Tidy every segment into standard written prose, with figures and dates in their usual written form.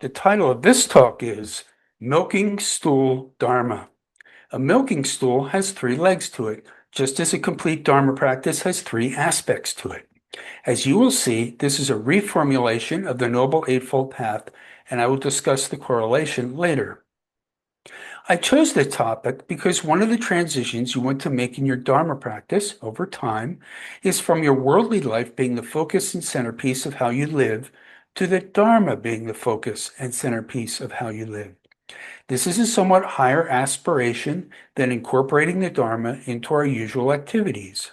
The title of this talk is Milking Stool Dharma. A milking stool has 3 legs to it, just as a complete Dharma practice has 3 aspects to it. As you will see, this is a reformulation of the Noble Eightfold Path, and I will discuss the correlation later. I chose this topic because one of the transitions you want to make in your Dharma practice over time is from your worldly life being the focus and centerpiece of how you live to the Dharma being the focus and centerpiece of how you live. This is a somewhat higher aspiration than incorporating the Dharma into our usual activities.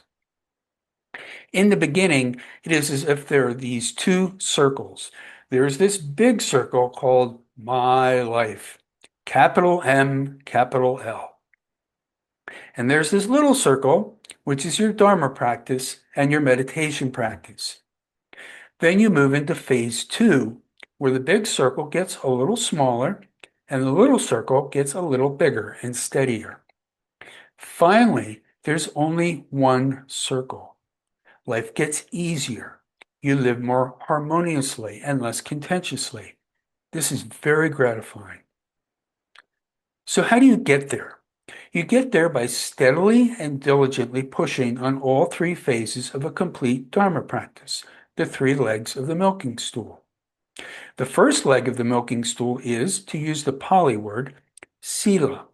In the beginning, it is as if there are these 2 circles. There's this big circle called my life, capital M, capital L. And there's this little circle, which is your Dharma practice and your meditation practice. Then you move into phase 2, where the big circle gets a little smaller and the little circle gets a little bigger and steadier. Finally, there's only one circle. Life gets easier. You live more harmoniously and less contentiously. This is very gratifying. So how do you get there? You get there by steadily and diligently pushing on all 3 phases of a complete Dharma practice, the 3 legs of the milking stool. The first leg of the milking stool is, to use the Pāli word, sila.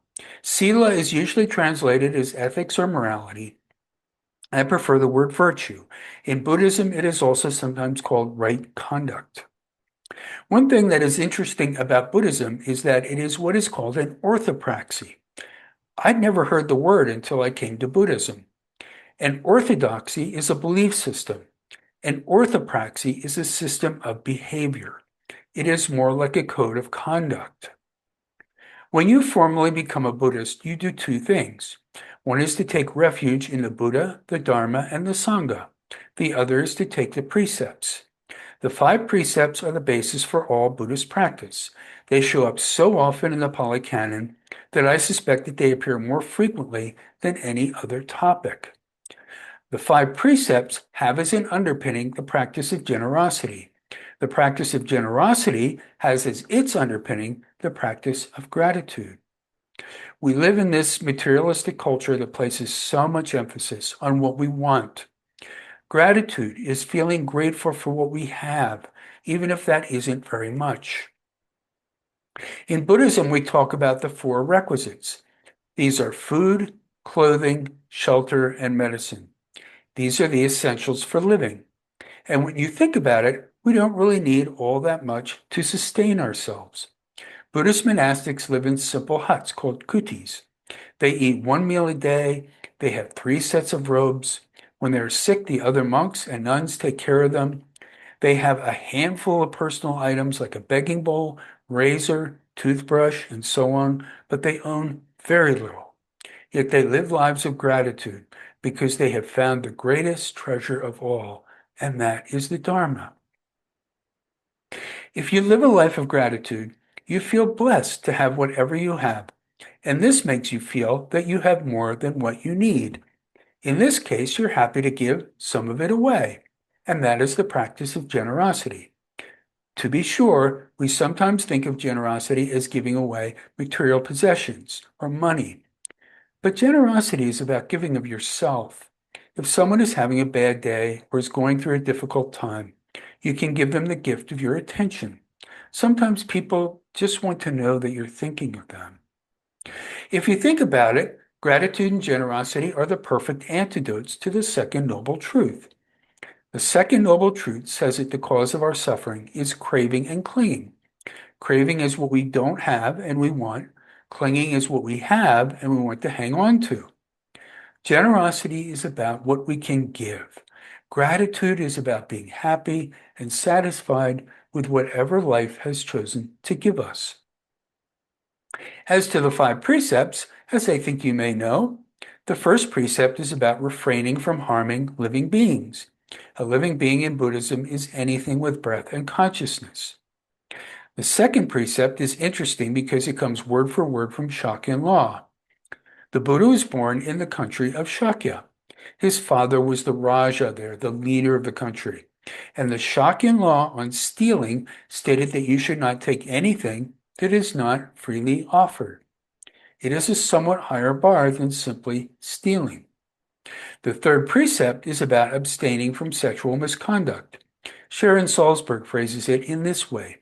Sila is usually translated as ethics or morality. I prefer the word virtue. In Buddhism, it is also sometimes called right conduct. One thing that is interesting about Buddhism is that it is what is called an orthopraxy. I'd never heard the word until I came to Buddhism. An orthodoxy is a belief system. An orthopraxy is a system of behavior. It is more like a code of conduct. When you formally become a Buddhist, you do 2 things. One is to take refuge in the Buddha, the Dharma, and the Sangha. The other is to take the precepts. The 5 precepts are the basis for all Buddhist practice. They show up so often in the Pāli Canon that I suspect that they appear more frequently than any other topic. The 5 precepts have as an underpinning the practice of generosity. The practice of generosity has as its underpinning the practice of gratitude. We live in this materialistic culture that places so much emphasis on what we want. Gratitude is feeling grateful for what we have, even if that isn't very much. In Buddhism, we talk about the 4 requisites. These are food, clothing, shelter, and medicine. These are the essentials for living. And when you think about it, we don't really need all that much to sustain ourselves. Buddhist monastics live in simple huts called kutis. They eat 1 meal a day. They have 3 sets of robes. When they're sick, the other monks and nuns take care of them. They have a handful of personal items like a begging bowl, razor, toothbrush, and so on, but they own very little. Yet they live lives of gratitude because they have found the greatest treasure of all, and that is the Dharma. If you live a life of gratitude, you feel blessed to have whatever you have, and this makes you feel that you have more than what you need. In this case, you're happy to give some of it away, and that is the practice of generosity. To be sure, we sometimes think of generosity as giving away material possessions or money, but generosity is about giving of yourself. If someone is having a bad day or is going through a difficult time, you can give them the gift of your attention. Sometimes people just want to know that you're thinking of them. If you think about it, gratitude and generosity are the perfect antidotes to the second noble truth. The second noble truth says that the cause of our suffering is craving and clinging. Craving is what we don't have and we want. Clinging is what we have and we want to hang on to. Generosity is about what we can give. Gratitude is about being happy and satisfied with whatever life has chosen to give us. As to the 5 precepts, as I think you may know, the first precept is about refraining from harming living beings. A living being in Buddhism is anything with breath and consciousness. The second precept is interesting because it comes word for word from Shakyan law. The Buddha was born in the country of Shakya. His father was the Raja there, the leader of the country. And the Shakyan law on stealing stated that you should not take anything that is not freely offered. It is a somewhat higher bar than simply stealing. The third precept is about abstaining from sexual misconduct. Sharon Salzberg phrases it in this way: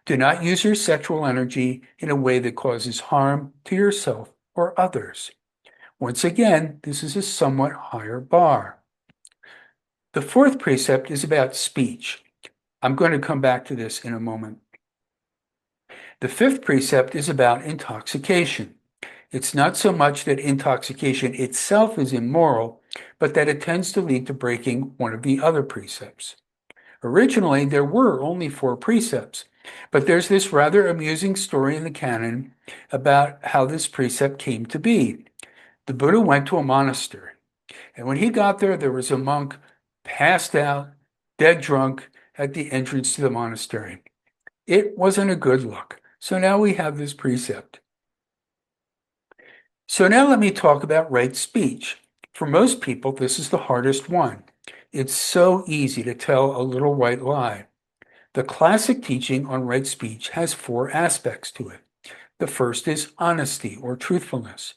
do not use your sexual energy in a way that causes harm to yourself or others. Once again, this is a somewhat higher bar. The fourth precept is about speech. I'm going to come back to this in a moment. The fifth precept is about intoxication. It's not so much that intoxication itself is immoral, but that it tends to lead to breaking one of the other precepts. Originally, there were only 4 precepts, but there's this rather amusing story in the canon about how this precept came to be. The Buddha went to a monastery, and when he got there, there was a monk passed out, dead drunk, at the entrance to the monastery. It wasn't a good look. So now we have this precept. So now let me talk about right speech. For most people, this is the hardest one. It's so easy to tell a little white lie. The classic teaching on right speech has 4 aspects to it. The first is honesty or truthfulness.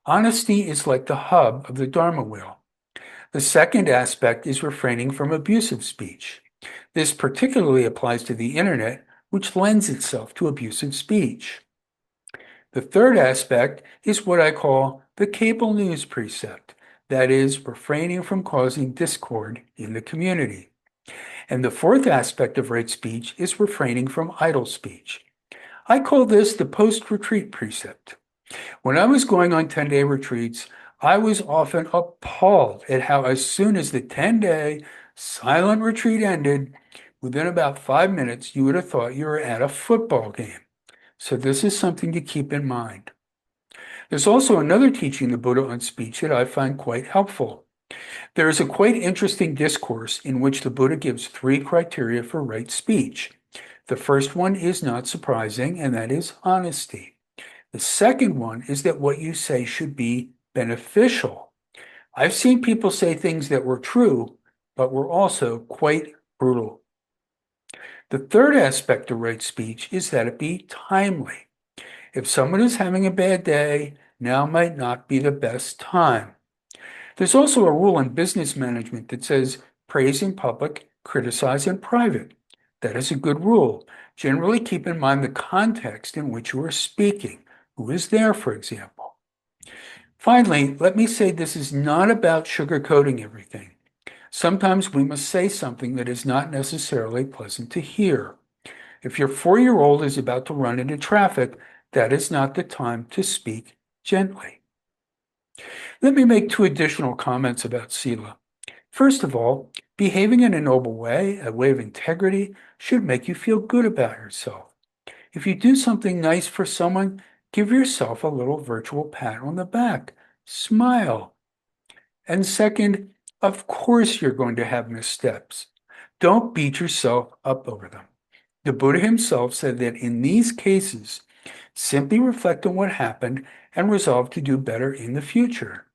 Honesty is like the hub of the Dharma wheel. The second aspect is refraining from abusive speech. This particularly applies to the internet, which lends itself to abusive speech. The third aspect is what I call the cable news precept, that is, refraining from causing discord in the community. And the fourth aspect of right speech is refraining from idle speech. I call this the post-retreat precept. When I was going on 10-day retreats, I was often appalled at how as soon as the 10-day silent retreat ended, within about 5 minutes, you would have thought you were at a football game. So this is something to keep in mind. There's also another teaching in the Buddha on speech that I find quite helpful. There is a quite interesting discourse in which the Buddha gives 3 criteria for right speech. The first one is not surprising, and that is honesty. The second one is that what you say should be beneficial. I've seen people say things that were true, but were also quite brutal. The third aspect of right speech is that it be timely. If someone is having a bad day, now might not be the best time. There's also a rule in business management that says praise in public, criticize in private. That is a good rule. Generally keep in mind the context in which you are speaking. Who is there, for example? Finally, let me say this is not about sugarcoating everything. Sometimes we must say something that is not necessarily pleasant to hear. If your 4-year-old is about to run into traffic, that is not the time to speak gently. Let me make 2 additional comments about sila. First of all, behaving in a noble way, a way of integrity, should make you feel good about yourself. If you do something nice for someone, give yourself a little virtual pat on the back. Smile. And second, of course you're going to have missteps. Don't beat yourself up over them. The Buddha himself said that in these cases, simply reflect on what happened and resolve to do better in the future.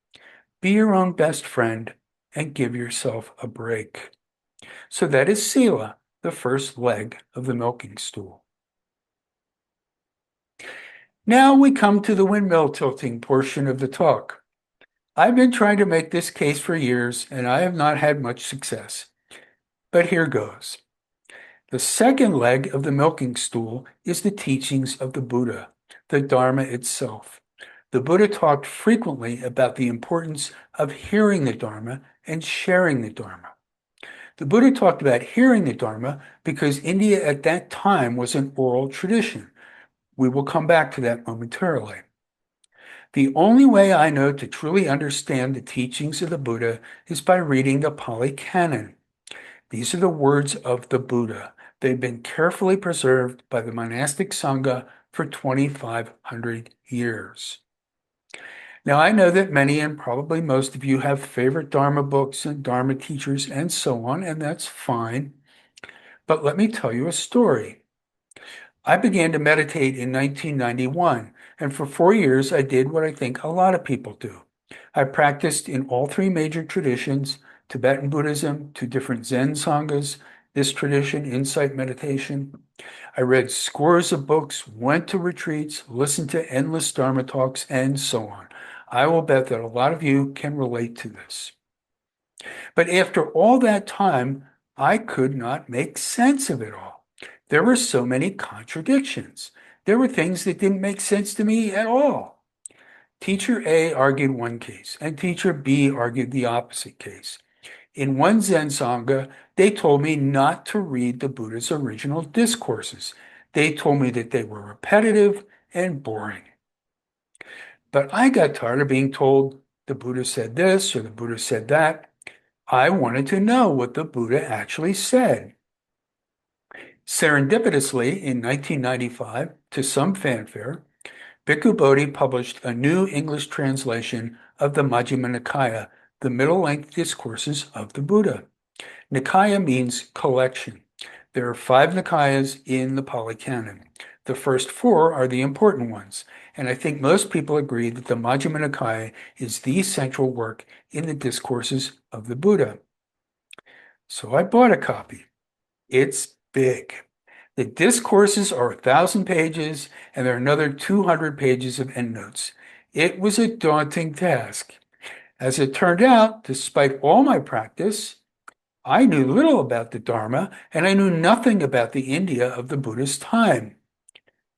Be your own best friend and give yourself a break. So that is sila, the first leg of the milking stool. Now we come to the windmill tilting portion of the talk. I've been trying to make this case for years, and I have not had much success. But here goes. The second leg of the milking stool is the teachings of the Buddha, the Dharma itself. The Buddha talked frequently about the importance of hearing the Dharma and sharing the Dharma. The Buddha talked about hearing the Dharma because India at that time was an oral tradition. We will come back to that momentarily. The only way I know to truly understand the teachings of the Buddha is by reading the Pāli Canon. These are the words of the Buddha. They've been carefully preserved by the monastic Sangha for 2,500 years. Now, I know that many and probably most of you have favorite Dharma books and Dharma teachers and so on, and that's fine. But let me tell you a story. I began to meditate in 1991, and for 4 years I did what I think a lot of people do. I practiced in all 3 major traditions, Tibetan Buddhism, 2 different Zen Sanghas, this tradition, insight meditation. I read scores of books, went to retreats, listened to endless Dharma talks, and so on. I will bet that a lot of you can relate to this. But after all that time, I could not make sense of it all. There were so many contradictions. There were things that didn't make sense to me at all. Teacher A argued one case, and teacher B argued the opposite case. In one Zen Sangha, they told me not to read the Buddha's original discourses. They told me that they were repetitive and boring. But I got tired of being told the Buddha said this or the Buddha said that. I wanted to know what the Buddha actually said. Serendipitously, in 1995, to some fanfare, Bhikkhu Bodhi published a new English translation of the Majjhima Nikāya, the middle-length discourses of the Buddha. Nikāya means collection. There are 5 Nikāyas in the Pāli Canon. The first 4 are the important ones, and I think most people agree that the Majjhima Nikāya is the central work in the discourses of the Buddha. So I bought a copy. It's big. The discourses are 1,000 pages, and there are another 200 pages of endnotes. It was a daunting task. As it turned out, despite all my practice, I knew little about the Dharma, and I knew nothing about the India of the Buddha's time.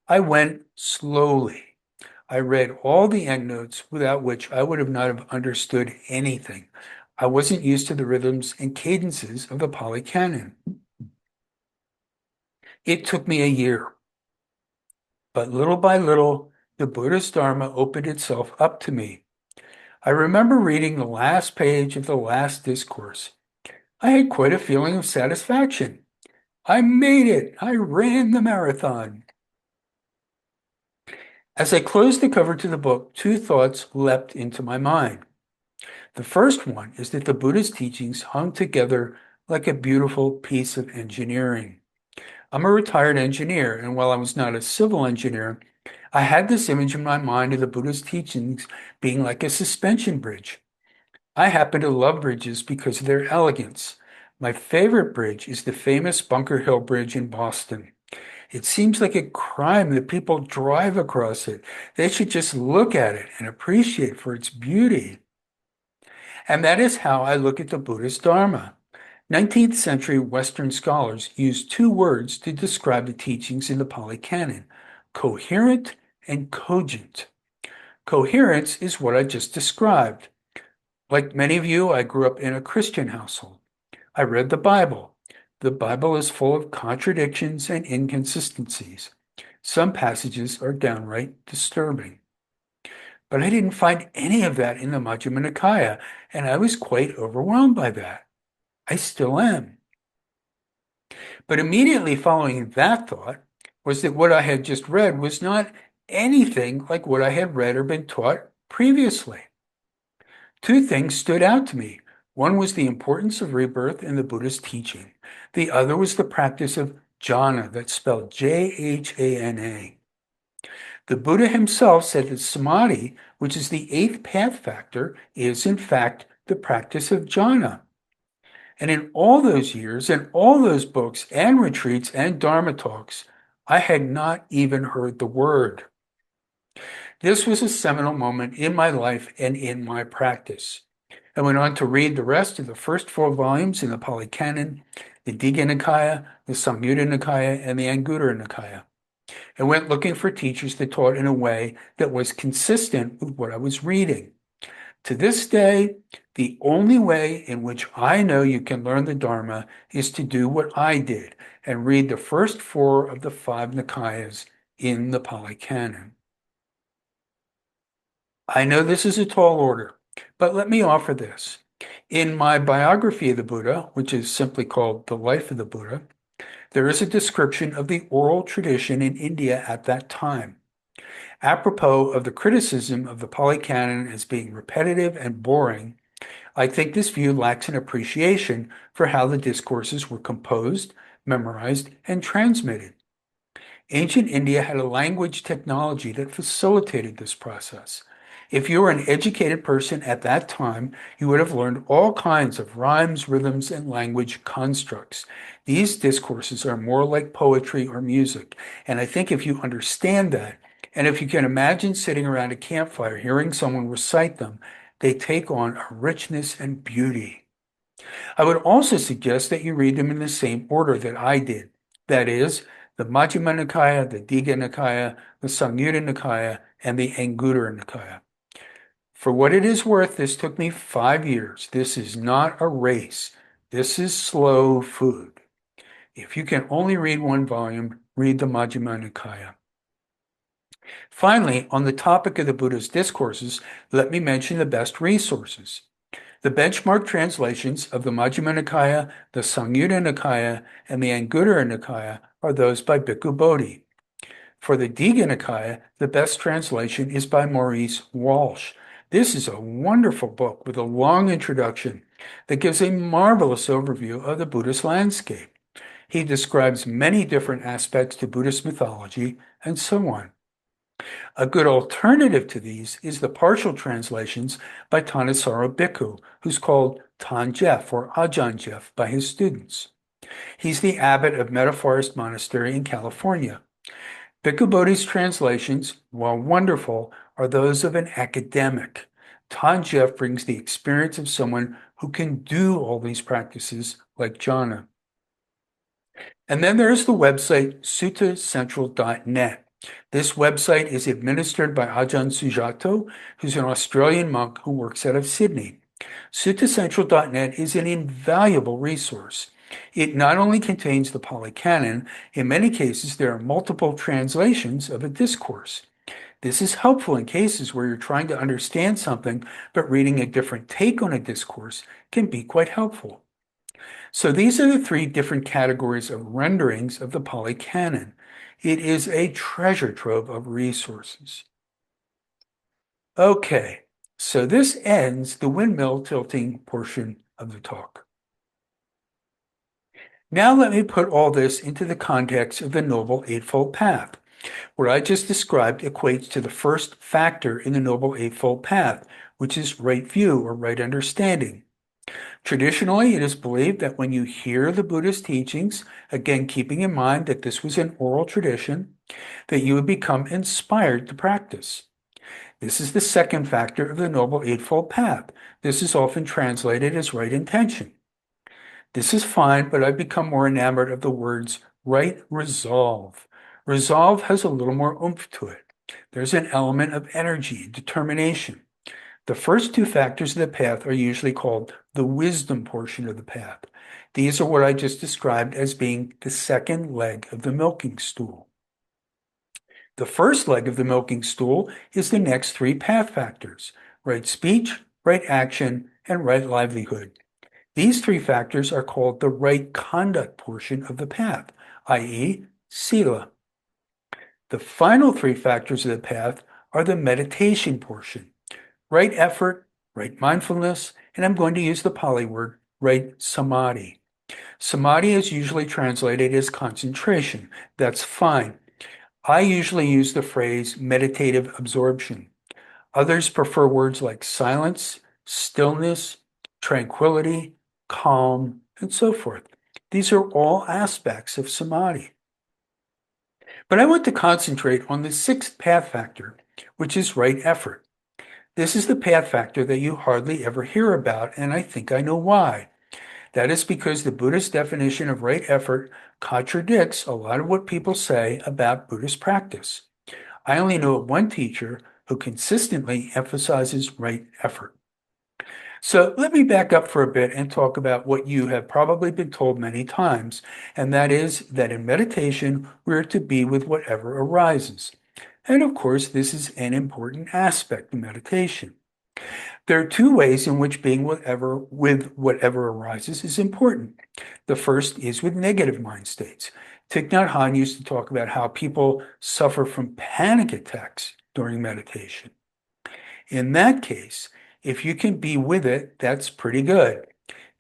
I went slowly. I read all the endnotes, without which I would have not have understood anything. I wasn't used to the rhythms and cadences of the Pāli Canon. It took me a year. But little by little, the Buddhist Dharma opened itself up to me. I remember reading the last page of the last discourse. I had quite a feeling of satisfaction. I made it. I ran the marathon. As I closed the cover to the book, 2 thoughts leapt into my mind. The first one is that the Buddha's teachings hung together like a beautiful piece of engineering. I'm a retired engineer, and while I was not a civil engineer, I had this image in my mind of the Buddha's teachings being like a suspension bridge. I happen to love bridges because of their elegance. My favorite bridge is the famous Bunker Hill Bridge in Boston. It seems like a crime that people drive across it. They should just look at it and appreciate for its beauty. And that is how I look at the Buddhist Dharma. 19th century Western scholars used 2 words to describe the teachings in the Pāli Canon: coherent and cogent. Coherence is what I just described. Like many of you, I grew up in a Christian household. I read the Bible. The Bible is full of contradictions and inconsistencies. Some passages are downright disturbing. But I didn't find any of that in the Majjhima Nikāya, and I was quite overwhelmed by that. I still am. But immediately following that thought was that what I had just read was not anything like what I had read or been taught previously. 2 things stood out to me. One was the importance of rebirth in the Buddhist teaching. The other was the practice of jhana, that's spelled J-H-A-N-A. The Buddha himself said that samadhi, which is the 8th path factor, is in fact the practice of jhana. And in all those years, and all those books and retreats and Dharma talks, I had not even heard the word. This was a seminal moment in my life and in my practice. I went on to read the rest of the first 4 volumes in the Pāli Canon, the Dīgha Nikāya, the Saṁyutta Nikāya, and the Aṅguttara Nikāya. I went looking for teachers that taught in a way that was consistent with what I was reading. To this day, the only way in which I know you can learn the Dharma is to do what I did and read the first 4 of the 5 Nikāyas in the Pāli Canon. I know this is a tall order, but let me offer this. In my biography of the Buddha, which is simply called The Life of the Buddha, there is a description of the oral tradition in India at that time. Apropos of the criticism of the Pāli Canon as being repetitive and boring, I think this view lacks an appreciation for how the discourses were composed, memorized, and transmitted. Ancient India had a language technology that facilitated this process. If you were an educated person at that time, you would have learned all kinds of rhymes, rhythms, and language constructs. These discourses are more like poetry or music, and I think if you understand that, and if you can imagine sitting around a campfire hearing someone recite them, they take on a richness and beauty. I would also suggest that you read them in the same order that I did. That is, the Majjhima Nikāya, the Dīgha Nikāya, the Saṁyutta Nikāya, and the Aṅguttara Nikāya. For what it is worth, this took me 5 years. This is not a race. This is slow food. If you can only read one volume, read the Majjhima Nikāya. Finally, on the topic of the Buddha's discourses, let me mention the best resources. The benchmark translations of the Majjhima Nikāya, the Saṁyutta Nikāya, and the Aṅguttara Nikāya are those by Bhikkhu Bodhi. For the Dīgha Nikāya, the best translation is by Maurice Walsh. This is a wonderful book with a long introduction that gives a marvelous overview of the Buddhist landscape. He describes many different aspects to Buddhist mythology and so on. A good alternative to these is the partial translations by Thanissaro Bhikkhu, who's called Tan Jeff or Ajahn Jeff by his students. He's the abbot of Metta Forest Monastery in California. Bhikkhu Bodhi's translations, while wonderful, are those of an academic. Tan Jeff brings the experience of someone who can do all these practices like jhana. And then there's the website suttacentral.net. This website is administered by Ajahn Sujato, who's an Australian monk who works out of Sydney. Suttacentral.net is an invaluable resource. It not only contains the Pāli Canon, in many cases there are multiple translations of a discourse. This is helpful in cases where you're trying to understand something, but reading a different take on a discourse can be quite helpful. So these are the three different categories of renderings of the Pāli Canon. It is a treasure trove of resources. Okay, so this ends the windmill tilting portion of the talk. Now let me put all this into the context of the Noble Eightfold Path. What I just described equates to the first factor in the Noble Eightfold Path, which is right view or right understanding. Traditionally, it is believed that when you hear the Buddhist teachings, again keeping in mind that this was an oral tradition, that you would become inspired to practice. This is the second factor of the Noble Eightfold Path. This is often translated as right intention. This is fine, but I've become more enamored of the words right resolve. Resolve has a little more oomph to it. There's an element of energy, determination. The first two factors of the path are usually called the wisdom portion of the path. These are what I just described as being the second leg of the milking stool. The first leg of the milking stool is the next three path factors: right speech, right action, and right livelihood. These three factors are called the right conduct portion of the path, i.e., sila. The final three factors of the path are the meditation portion: right effort, right mindfulness, and I'm going to use the Pali word, right samadhi. Samadhi is usually translated as concentration. That's fine. I usually use the phrase meditative absorption. Others prefer words like silence, stillness, tranquility, calm, and so forth. These are all aspects of samadhi. But I want to concentrate on the sixth path factor, which is right effort. This is the path factor that you hardly ever hear about, and I think I know why. That is because the Buddhist definition of right effort contradicts a lot of what people say about Buddhist practice. I only know of one teacher who consistently emphasizes right effort. So let me back up for a bit and talk about what you have probably been told many times, and that is that in meditation, we're to be with whatever arises. And of course, this is an important aspect of meditation. There are two ways in which being with whatever arises is important. The first is with negative mind states. Thich Nhat Hanh used to talk about how people suffer from panic attacks during meditation. In that case, if you can be with it, that's pretty good.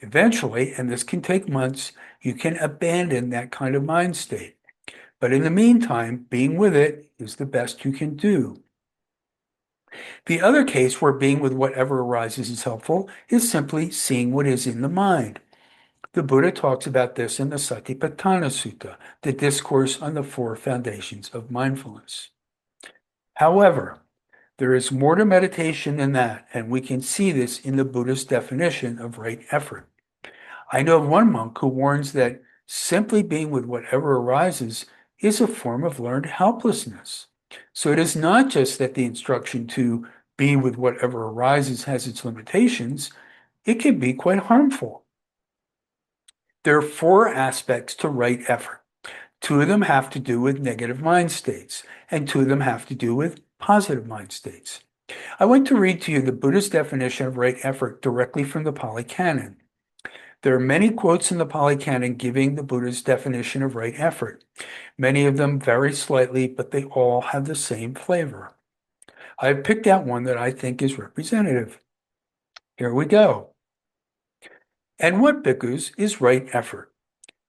Eventually, and this can take months, you can abandon that kind of mind state. But in the meantime, being with it is the best you can do. The other case where being with whatever arises is helpful is simply seeing what is in the mind. The Buddha talks about this in the Satipatthana Sutta, the discourse on the four foundations of mindfulness. However, there is more to meditation than that, and we can see this in the Buddhist definition of right effort. I know of one monk who warns that simply being with whatever arises is a form of learned helplessness. So it is not just that the instruction to be with whatever arises has its limitations, it can be quite harmful. There are four aspects to right effort. Two of them have to do with negative mind states, and two of them have to do with positive mind states. I want to read to you the Buddhist definition of right effort directly from the Pāli Canon. There are many quotes in the Pāli Canon giving the Buddha's definition of right effort. Many of them vary slightly, but they all have the same flavor. I have picked out one that I think is representative. Here we go. And what, bhikkhus, is right effort?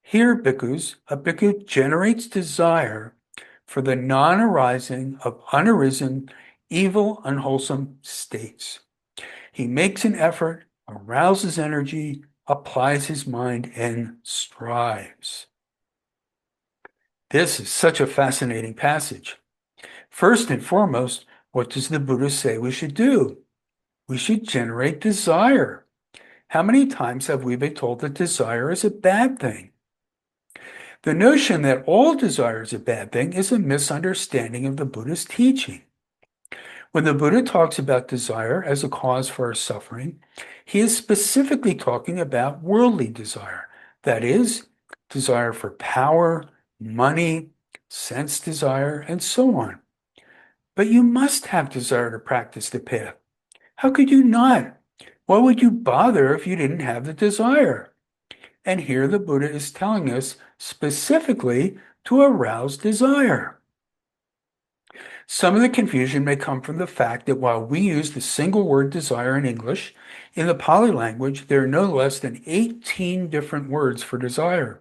Here, bhikkhus, a bhikkhu generates desire for the non-arising of unarisen, evil, unwholesome states. He makes an effort, arouses energy, applies his mind, and strives. This is such a fascinating passage. First and foremost, what does the Buddha say we should do? We should generate desire. How many times have we been told that desire is a bad thing? The notion that all desire is a bad thing is a misunderstanding of the Buddha's teaching. When the Buddha talks about desire as a cause for our suffering, he is specifically talking about worldly desire. That is, desire for power, money, sense desire, and so on. But you must have desire to practice the path. How could you not? Why would you bother if you didn't have the desire? And here the Buddha is telling us specifically to arouse desire. Some of the confusion may come from the fact that while we use the single word desire in English, in the Pali language there are no less than 18 different words for desire.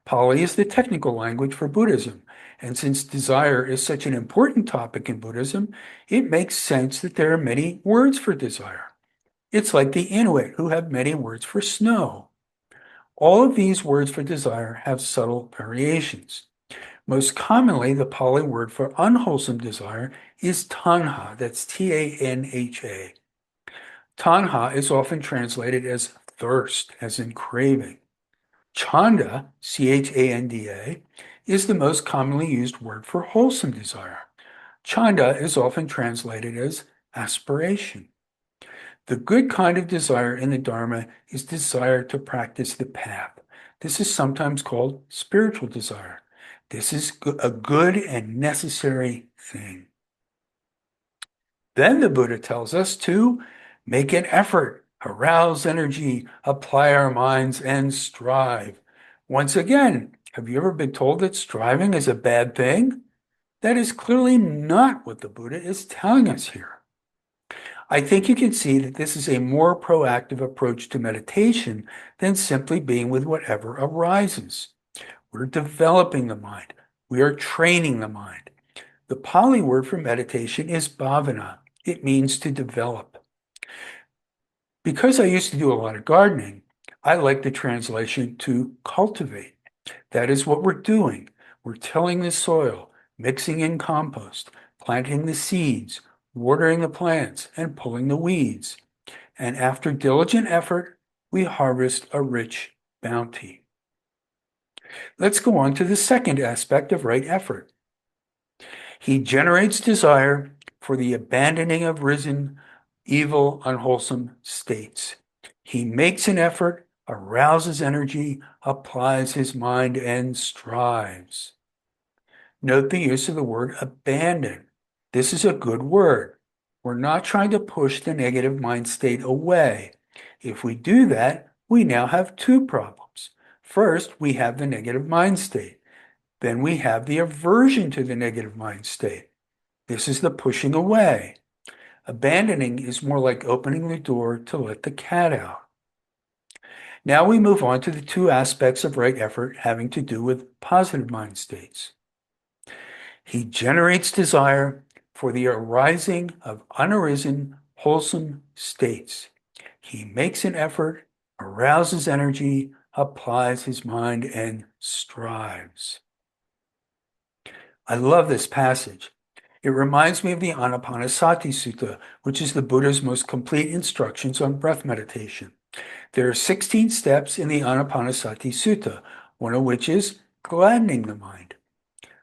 Pali is the technical language for Buddhism, and since desire is such an important topic in Buddhism, it makes sense that there are many words for desire. It's like the Inuit who have many words for snow. All of these words for desire have subtle variations. Most commonly, the Pali word for unwholesome desire is tanha, that's T-A-N-H-A. Tanha is often translated as thirst, as in craving. Chanda, C-H-A-N-D-A, is the most commonly used word for wholesome desire. Chanda is often translated as aspiration. The good kind of desire in the Dharma is desire to practice the path. This is sometimes called spiritual desire. This is a good and necessary thing. Then the Buddha tells us to make an effort, arouse energy, apply our minds, and strive. Once again, have you ever been told that striving is a bad thing? That is clearly not what the Buddha is telling us here. I think you can see that this is a more proactive approach to meditation than simply being with whatever arises. We're developing the mind. We are training the mind. The Pali word for meditation is bhavana. It means to develop. Because I used to do a lot of gardening, I like the translation to cultivate. That is what we're doing. We're tilling the soil, mixing in compost, planting the seeds, watering the plants, and pulling the weeds. And after diligent effort, we harvest a rich bounty. Let's go on to the second aspect of right effort. He generates desire for the abandoning of risen, evil, unwholesome states. He makes an effort, arouses energy, applies his mind, and strives. Note the use of the word abandon. This is a good word. We're not trying to push the negative mind state away. If we do that, we now have two problems. First, we have the negative mind state. Then we have the aversion to the negative mind state. This is the pushing away. Abandoning is more like opening the door to let the cat out. Now we move on to the two aspects of right effort having to do with positive mind states. He generates desire for the arising of unarisen, wholesome states. He makes an effort, arouses energy, applies his mind, and strives. I love this passage. It reminds me of the Anapanasati Sutta, which is the Buddha's most complete instructions on breath meditation. There are 16 steps in the Anapanasati Sutta, one of which is gladdening the mind.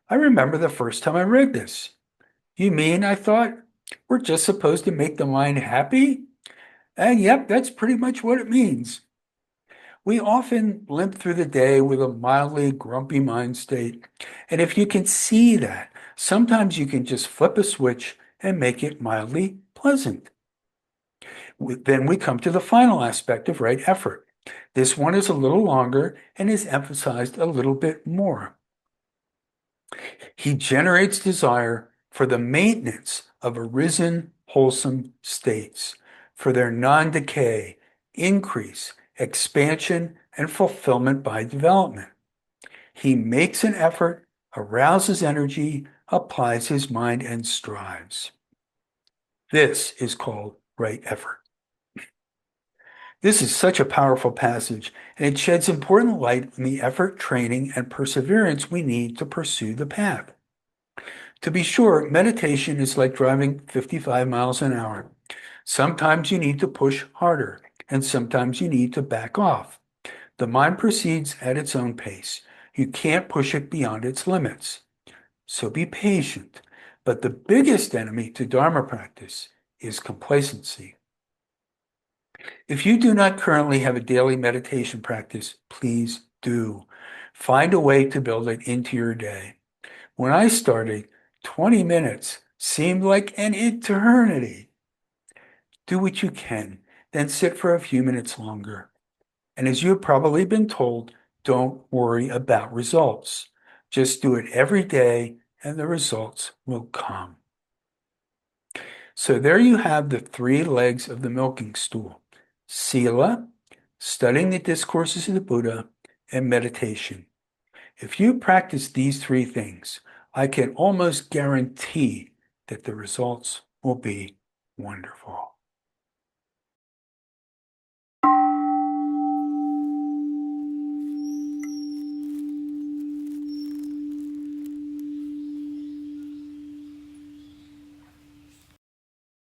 I remember the first time I read this. You mean, I thought, we're just supposed to make the mind happy? And yep, that's pretty much what it means. We often limp through the day with a mildly grumpy mind state. And if you can see that, sometimes you can just flip a switch and make it mildly pleasant. Then we come to the final aspect of right effort. This one is a little longer and is emphasized a little bit more. He generates desire for the maintenance of arisen, wholesome states, for their non-decay, increase, expansion, and fulfillment by development. He makes an effort, arouses energy, applies his mind, and strives. This is called right effort. This is such a powerful passage, and it sheds important light on the effort, training, and perseverance we need to pursue the path. To be sure, meditation is like driving 55 miles an hour. Sometimes you need to push harder, and sometimes you need to back off. The mind proceeds at its own pace. You can't push it beyond its limits. So be patient. But the biggest enemy to Dharma practice is complacency. If you do not currently have a daily meditation practice, please do. Find a way to build it into your day. When I started, 20 minutes seemed like an eternity. Do what you can, then sit for a few minutes longer. And as you have probably been told, don't worry about results. Just do it every day and the results will come. So there you have the 3 legs of the milking stool: Sila, studying the discourses of the Buddha, and meditation. If you practice these 3 things, I can almost guarantee that the results will be wonderful.